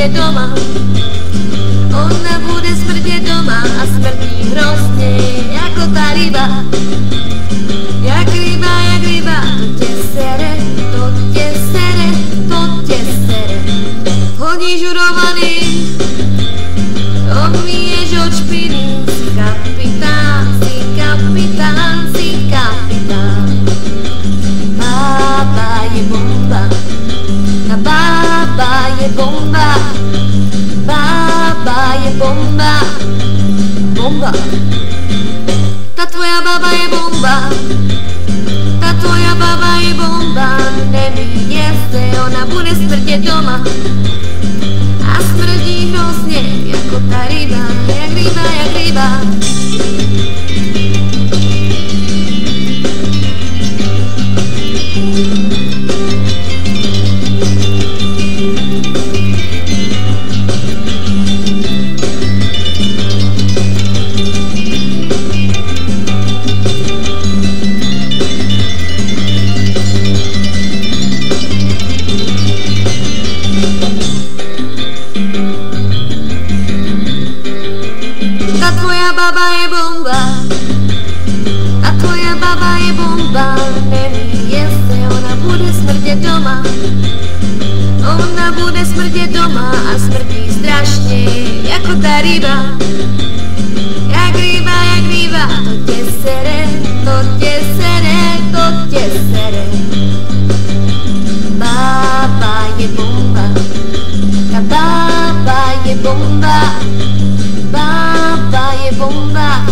smrdět doma. Ona bude smrdět doma a smrdí hrozně jako ta ryba. Jak ryba, to tě sere, to tě sere, to tě sere. Hodí žurovaný, omíješ od špiny, si kapitán, si kapitán, si kapitán. Bába je bomba, a bába je bomba, bába je bomba, bomba. Ta tvoja baba je bomba, ta tvoja baba je bomba, nemíje se, ona bude smrdět doma. A smrdí hrozně jako ta ryba, jak ryba, jak ryba. Ta tvoja baba je bomba, ta tvoja baba je bomba, nemíje se, ona bude smrdět doma. Ona bude smrdět doma a smrdí strašně jako ta ryba. Jak ryba, to tě sere, to tě sere, to tě sere. Bába je bomba, ta bába je bomba, bába je bomba,